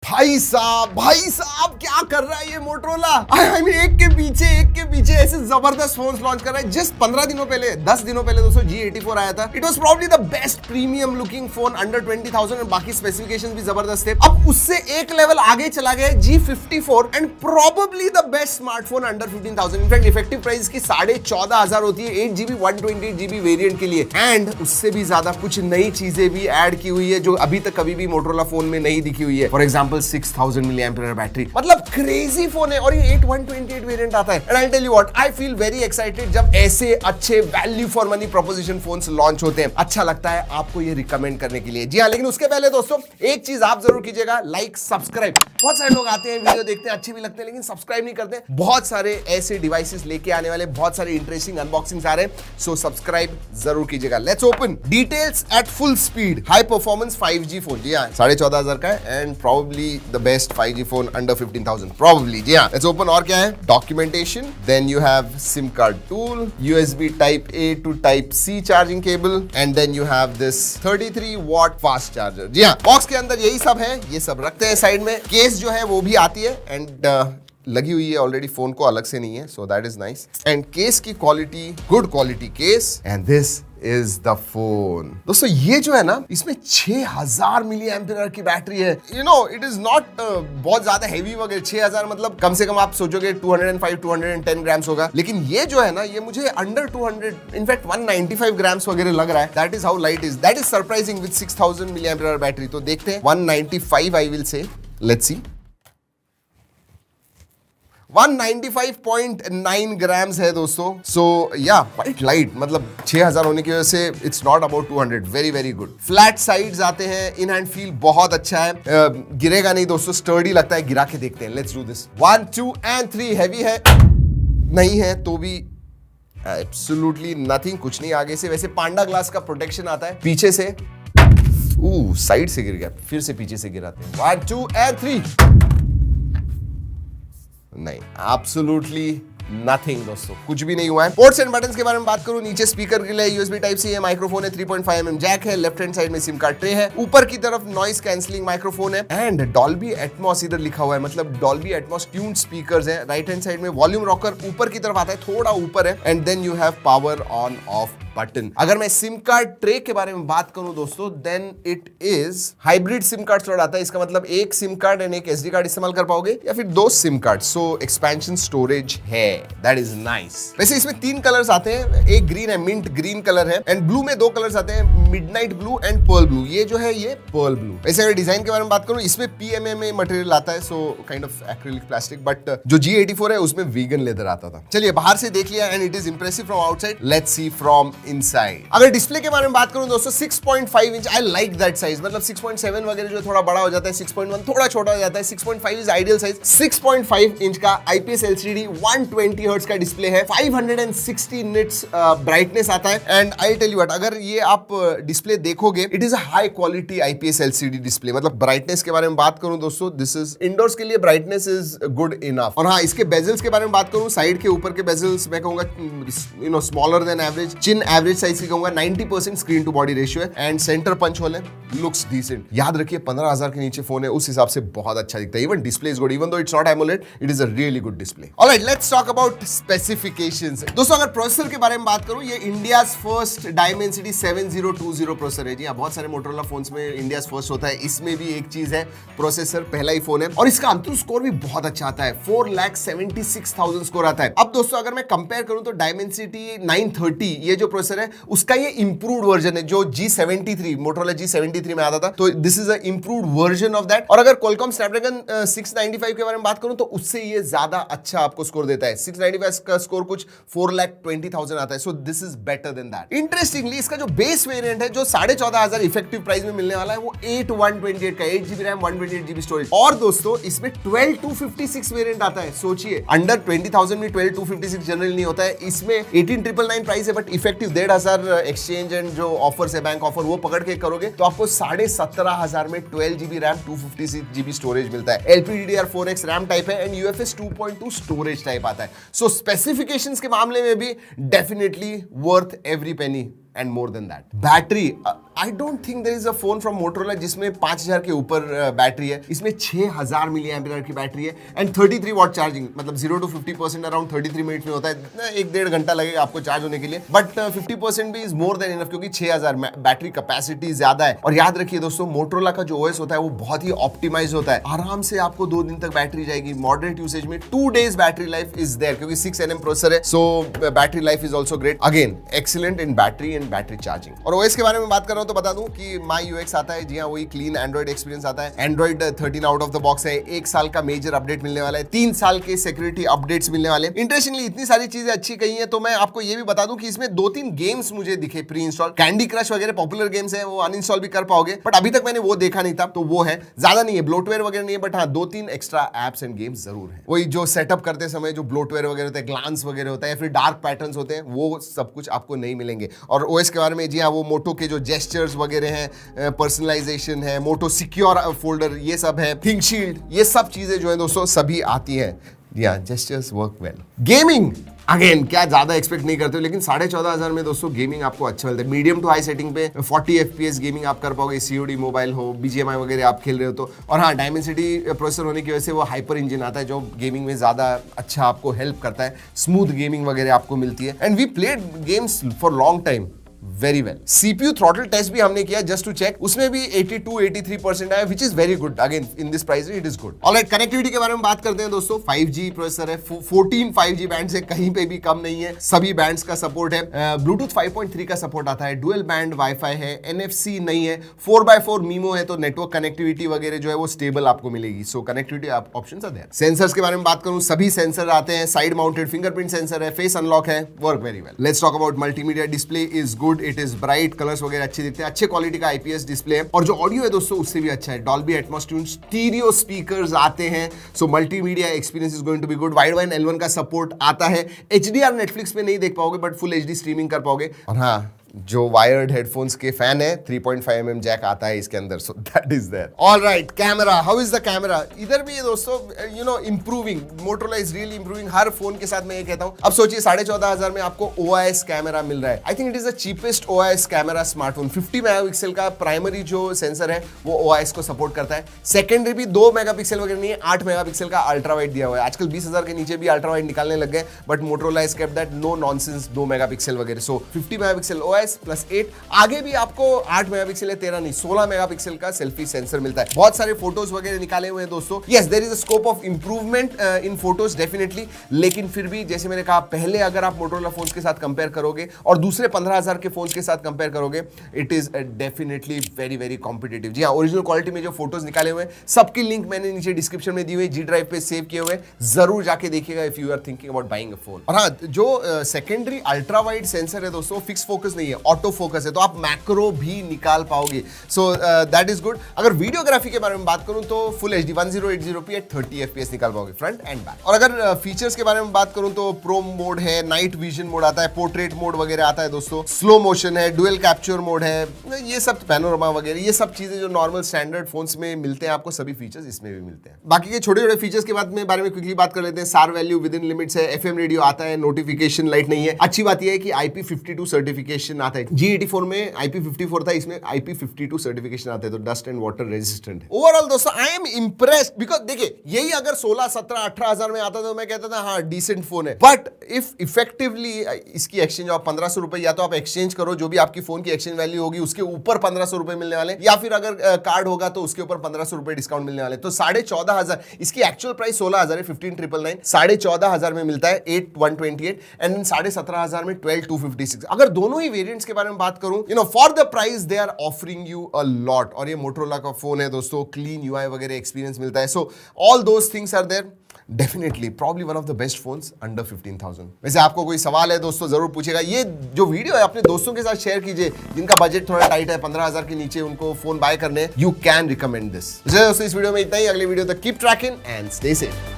भाई साहब क्या कर रहा है ये मोटरोला। आई मीन एक के पीछे ऐसे जबरदस्त फोन्स लॉन्च कर रहा है। जस्ट 15 दिनों पहले 10 दिनों पहले दोस्तों G84 आया था। It was probably the best premium looking phone under 20,000 और बाकी स्पेसिफिकेशंस भी जबरदस्त थे। अब उससे एक लेवल आगे चला गया G54 and probably the best smartphone under 15,000। In fact effective price की 14,500 होती है 8GB 128GB वेरिएंट के लिए एंड उससे भी ज्यादा कुछ नई चीजें भी ऐड की हुई है जो अभी तक कभी भी मोटरोला फोन में नहीं दिखी हुई है। फॉर एग्जांपल 6000 mAh बैटरी, मतलब क्रेजी फोन है और ये 8128 वेरिएंट आता है। And I tell you what, I feel very excited जब ऐसे अच्छे value for money proposition phones launch होते हैं। अच्छा लगता है आपको ये रिकमेंड करने के लिए। जी हाँ, लेकिन उसके पहले दोस्तों एक चीज आप जरूर कीजिएगा, लाइक सब्सक्राइब। बहुत सारे लोग आते हैं वीडियो देखते हैं, अच्छे भी लगते हैं, लेकिन सब्सक्राइब नहीं करते। बहुत सारे ऐसे डिवाइसेस लेके आने वाले, बहुत सारे इंटरेस्टिंग अनबॉक्सिंग्स आ रहे हैं, सो सब्सक्राइब जरूर कीजिएगा। Let's open details at full speed high performance 5G phone. जी हाँ, 14,500 का है and probably the best 5G phone under 15,000 probably. जी हाँ, लेट्स ओपन। और क्या है, documentation, then you have SIM card tool, USB type A to type C charging cable and then you have this 33 watt fast charger. जी हाँ, box के अंदर यही सब है, ये सब रखते हैं साइड में। केस जो है वो भी आती है एंड लगी हुई है ऑलरेडी, फोन को अलग से नहीं है, so that is nice. And case की quality, good quality case and this is the phone. दोस्तों ये जो है ना, इसमें 6000 mAh की बैटरी है। You know it is not बहुत ज्यादा हैवी वगैरह। 6000 मतलब कम से कम आप सोचोगे 205-210 ग्राम्स होगा, लेकिन ये जो है ना, ये मुझे अंडर 200, इनफैक्ट 195 ग्राम्स वगैरह लग रहा है। That is how light is, that is surprising with 6000 mAh battery. तो देखते हैं 195 I will say, let's see. 195.9 grams है दोस्तों। सो या क्वाइट लाइट, मतलब 6000 होने की वजह से it's not about 200। Very very good. Flat sides आते हैं, इन हैंड फील बहुत अच्छा है, गिरेगा नहीं दोस्तों, स्टर्डी लगता है। गिरा के देखते हैं, let's do this. 1 2 and 3। Heavy है नहीं है तो भी एब्सोल्युटली नथिंग, कुछ नहीं आगे से। वैसे पांडा ग्लास का प्रोटेक्शन आता है पीछे से। साइड से गिर गया, फिर से पीछे से गिराते हैं। 1 2 एंड 3। नहीं, एब्सोल्युटली नथिंग दोस्तों, कुछ भी नहीं हुआ है। पोर्ट्स एंड बटन्स के बारे में बात करूं, नीचे स्पीकर के लिए USB टाइप C है, माइक्रोफोन है, 3.5 mm जैक है, लेफ्ट हैंड साइड में सिम कार्ड ट्रे है, ऊपर की तरफ नॉइस कैंसलिंग माइक्रोफोन है एंड डॉल्बी एटमॉस इधर लिखा हुआ है, मतलब डॉल्बी एटमॉस ट्यून्ड स्पीकर्स है। राइट हैंड साइड में वॉल्यूम रॉकर ऊपर की तरफ आता है, थोड़ा ऊपर है and then you have power on off button. अगर मैं सिम कार्ड ट्रे के बारे में बात करूं दोस्तों, then it is hybrid SIM card slot आता है। इसका मतलब एक सिम कार्ड एंड एक SD कार्ड इस्तेमाल कर पाओगे या फिर 2 SIM card. So expansion storage है, दैट इज नाइस। वैसे इसमें 3 कलर्स आते हैं, एक ग्रीन है, मिंट ग्रीन कलर है एंड ब्लू में 2 कलर्स आते हैं, midnight blue and pearl blue. ये जो है ये पर्ल ब्लू। वैसे अगर डिजाइन के बारे में बात करूं, इसमें PMMA मटेरियल आता है, so kind of acrylic plastic, but जो G84 है उसमें वीगन लेदर आता था। चलिए बाहर से देख लिया and it is impressive from outside, let's see from inside. अगर डिस्प्ले के बारे में बात करूं दोस्तों, 6.5 inch, I like that size. मतलब 6.7 वगैरह जो थोड़ा बड़ा हो जाता है, 6.1 थोड़ा छोटा हो जाता है, 6.5 इज आइडियल साइज। 6.5 इंच का IPS LCD 120 हर्ट्ज का डिस्प्ले है, 560 निट्स ब्राइटनेस आता है and I tell you what, अगर ये आप डिस्प्ले देखोगे, it is a high quality IPS LCD display. मतलब ब्राइटनेस के बारे में बात करूं दोस्तों, दिस इज इंडोर्स के लिए ब्राइटनेस इज गुड इनफ। और हाँ, इसके बेजल्स के बारे में बात करूं, साइड के ऊपर के बेजल्स मैं कहूंगा you know smaller than average, chin average size की कहूंगा, 90% स्क्रीन टू बॉडी रेशियो है एंड सेंटर पंच होल है, लुक्स डिसेंट। याद रखिए 15,000 के नीचे फोन है, उस हिसाब से बहुत अच्छा दिखता है। Even display is good, even though it's not AMOLED, it is a really good display. Alright, let's talk about specifications. दोस्तों अगर प्रोसेसर के बारे में बात करूं, ये इंडियाज फर्स्ट Dimensity 7020 प्रोसेसर है। जी हाँ, बहुत सारे मोटोरोला फोन्स में इंडियाज फर्स्ट होता है, इसमें भी एक चीज है, प्रोसेसर पहला ही फोन है और इसका अंतुर स्कोर भी बहुत अच्छा आता है, 4,76,000 स्कोर आता है। अब दोस्तों अगर मैं कंपेयर करूं तो Dimensity 930 ये जो प्रोसेसर है उसका ये इंप्रूव्ड वर्जन है, जो G73 मोटोरोला G73 में आता था, तो this is a improved version of that. और अगर Qualcomm Snapdragon 695 के बारे में बात करूं तो उससे ये ज्यादा अच्छा आपको स्कोर देता है। 695 का स्कोर कुछ 4,20,000 आता है, so this is better than that. Interestingly इसका जो बेस वेरिएंट है, जो 14,500 इफेक्टिव प्राइस में मिलने वाला है, वो 8128 का, 8GB रैम 128GB स्टोरेज। और दोस्तों इसमें 12256 वेरिएंट आता है। सोचिए अंडर 20,000 में 12256 जनरल नहीं होता है। इसमें 18,999 प्राइस है, बट इफेक्टिव 1,500 एक्सचेंज एंड जो ऑफर्स है, बैंक ऑफर, वो पकड़ के करोगे तो आपको 17,500 में 12GB रैम 256GB स्टोरेज मिलता है। LPDDR4X रैम टाइप है एंड UFS 2.2 स्टोरेज टाइप आता है। सो स्पेसिफिकेशंस के मामले में भी definitely worth every penny and more than that. Battery I don't think there is a phone from Motorola जिसमें 5000 के ऊपर बैटरी है। इसमें 6000 मिली एम्पियर की बैटरी है एंड 33 वॉट चार्जिंग, मतलब 0 to 50% अराउंड 33 मिनट में होता है। 1-1.5 घंटा लगेगा आपको चार्ज होने के लिए, बट 50% भी इज मोर देन इनफ, क्योंकि 6000 बैटरी कैपेसिटी ज्यादा है। और याद रखिए दोस्तों, मोटोरोला का जो ओएस होता है वो बहुत ही ऑप्टिमाइज होता है। आराम से आपको 2 दिन तक बैटरी जाएगी। मॉडरेट यूसेज में 2 days battery life is there, क्योंकि 6nm प्रोसेसर है, so battery life is also great. Again excellent in battery and battery charging. और ओएस के बारे में बात कर रहा हूं तो बता दूं कि माई यूएक्स आता है। जी हाँ, वही क्लीन एंड्रॉइड एक्सपीरियंस आता है। Android 13 out of the box है। 1 साल का मेजर अपडेट मिलने वाला है, 3 साल के सिक्योरिटी अपडेट्स मिलने वाले। इंटरेस्टिंगली इतनी सारी चीजें अच्छी कही है, तो मैं आपको ये भी बता दूं कि इसमें 2-3 गेम्स मुझे दिखे प्री इंस्टॉल। कैंडी क्रश वगैरह पॉपुलर गेम्स है, वो अनइंस्टॉल भी कर पाओगे, बट अभी तक मैंने वो देखा नहीं था, तो वो है। ज्यादा नहीं है, ब्लोटवेयर वगैरह नहीं है, बट हाँ 2-3 एक्स्ट्रा एप्स एंड गेम्स जरूर है। वही जो सेटअप करते समय जो ब्लोटवेयर वगैरह होता है, ग्लांस वगैरह होता है, या फिर डार्क पैटर्न्स होते हैं, वो सब कुछ आपको नहीं मिलेंगे। और ओएस के बारे में जी हाँ, वो मोटो के जो जेस्चर्स वगैरह हैं, पर्सनलाइजेशन है, मोटो सिक्योर फोल्डर, ये सब है, थिंक शील्ड, ये सब चीजें जो है दोस्तों सभी आती है। या gestures work well. Gaming again क्या ज्यादा एक्सपेक्ट नहीं करते हो, लेकिन 14,500 में दोस्तों गेमिंग आपको अच्छा मिलता है। मीडियम टू हाई सेटिंग पे 40 FPS गेमिंग आप कर पाओगे। COD मोबाइल हो, BGMI वगैरह आप खेल रहे हो तो। और हाँ, डायमेंसिटी प्रोसेसर होने की वजह से वो हाइपर इंजन आता है, जो गेमिंग में ज्यादा अच्छा आपको हेल्प करता है। स्मूथ गेमिंग वगैरह आपको मिलती है। And we played games for long time very well. CPU throttle test भी हमने किया जस्ट टू चेक, उसमें भी 82-83% आया, which is very good. Again in this price it is good. Alright, connectivity के बारे में बात करते हैं दोस्तों। 5G प्रोसेसर है, 14 5G बैंड से कहीं पे भी कम नहीं है, सभी बैंड्स का सपोर्ट है। ब्लूटूथ 5.3 का सपोर्ट आता है, डुअल बैंड वाईफाई है, NFC नहीं है, 4x4 मीमो है, तो नेटवर्क कनेक्टिविटी वगैरह जो है वो स्टेबल आपको मिलेगी। So connectivity options are there. Sensors के बारे में बात करूं, सभी सेंसर आते हैं। साइड माउंटेड फिंगरप्रिंट सेंसर है, फेस अनलॉक है, work very well. Let's talk about multimedia display is good, it is bright, colours वगैरह अच्छे दिखते हैं, अच्छे क्वालिटी का IPS डिस्प्ले है। और जो ऑडियो है दोस्तों उससे भी अच्छा है। Dolby Atmos tune stereo speakers आते हैं, so multimedia experience is going to be good. Widevine L1 का सपोर्ट आता है। HDR नेटफ्लिक्स पे नहीं देख पाओगे, बट फुल HD स्ट्रीमिंग कर पाओगे। और हाँ, जो वायर्ड हेडफोन्स के फैन है, 3.5mm जैक आता है इसके अंदर, so that is there. Alright, camera, how is the camera? इधर भी दोस्तों you know improving, Motorola is really improving. हर फोन के साथ मैं ये कहता हूं। अब सोचिए 14,500 में आपको OIS कैमरा मिल रहा है। I think it is the cheapest OIS camera smartphone. 50 megapixel का प्राइमरी जो सेंसर है वो OIS को सपोर्ट करता है। सेकेंडरी भी 2 मेगापिक्सल वगैरह नहीं है, 8 मेगापिक्सल का अल्ट्रा वाइड दिया हुआ है। आजकल 20,000 के नीचे भी अल्ट्रा वाइड निकालने लग गए, but Motorola has kept that no nonsense 2 megapixel वगैरह। सो 50 मेगापिक्सल OIS प्लस 8, आगे भी आपको 8 मेगापिक्सल है, 13 नहीं 16 मेगापिक्सल का सेल्फी सेंसर मिलता है। बहुत सारे फोटोज वगैरह निकाले हुए हैं दोस्तों। Yes, there is a scope of improvement in photos definitely, लेकिन फिर भी जैसे मैंने कहा पहले, अगर आप मोटोरोला फोन्स के साथ कंपेयर करोगे और दूसरे 15,000 के फोन्स के साथ कंपेयर करोगे, it is definitely very very competitive. जी हाँ, ओरिजिनल क्वालिटी में जो फोटोज निकाले हुए हैं सबकी लिंक मैंने नीचे डिस्क्रिप्शन में दी हुई, G ड्राइव पे सेव किए हुए, जरूर जाके देखिएगा if you are thinking about buying a phone. और हाँ, जो सेकेंडरी अल्ट्रा वाइड सेंसर है दोस्तों, फिक्स फोकस नहीं है, ऑटो फोकस है, तो आप मैक्रो भी निकाल पाओगे। सो दैट इज गुड। अगर वीडियोग्राफी के बारे में बात करूं तो full HD 1080p eight 30 FPS निकाल पाओगे फ्रंट एंड बैक। और अगर फीचर्स के बारे में बात करूं तो प्रो मोड है, नाइट विजन मोड आता है, पोर्ट्रेट मोड वगैरह आता है दोस्तों, स्लो मोशन है, डुअल कैप्चर मोड है, ये सब पैनोरामा वगैरह, ये सब चीजें जो नॉर्मल स्टैंडर्ड फोन्स में मिलते हैं आपको, सभी फीचर्स इसमें भी मिलते हैं। बाकी के छोटे छोटे फीचर्स के बारे में क्विकली बात कर लेते हैं। सार वैल्यू विद इन लिमिट्स है, FM रेडियो आता है, नोटिफिकेशन लाइट नहीं है। अच्छी बात यह है कि IP52 सर्टिफिकेशन आता है। G84 में IP54 था, इसमें IP52 सर्टिफिकेशन आता है, तो डस्ट एंड वाटर रेजिस्टेंट है। ओवरऑल दोस्तों आई एम इंप्रेस्ड, बिकॉज देखिए यही अगर 16, 17, 18,000 में आता तो मैं कहता था हाँ डिसेंट फोन है, बट इफ इफेक्टिवली इसकी एक्सचेंज आप 1500 रुपए या तो आप एक्सचेंज करो, जो भी आपकी फोन की एक्सचेंज वैल्यू होगी उसके ऊपर 1500 रुपए मिलने वाले, या फिर अगर कार्ड होगा तो उसके ऊपर 1500 रुपए डिस्काउंट मिलने वाले, तो 14,500। इसकी एक्चुअल प्राइस 16,000 है, 15,999, 14,500 में मिलता है 8,128 एंड 17,500 में 12,256। अगर दोनों ही वेरिएंट्स के बारे में बात करूं, you know for the price they are offering you a lot. और ये मोटोरोला का फोन है दोस्तों, क्लीन UI वगैरह एक्सपीरियंस मिलता है, so all those things are there. Definitely probably one of the best phones under 15,000। वैसे आपको कोई सवाल है दोस्तों जरूर पूछेगा। ये जो वीडियो है अपने दोस्तों के साथ शेयर कीजिए जिनका बजट थोड़ा टाइट है, 15,000 के नीचे उनको फोन बाय करने, यू कैन रिकमेंड दिस। दोस्तों इस वीडियो में इतना ही, अगले वीडियो तक keep trekking and stay safe.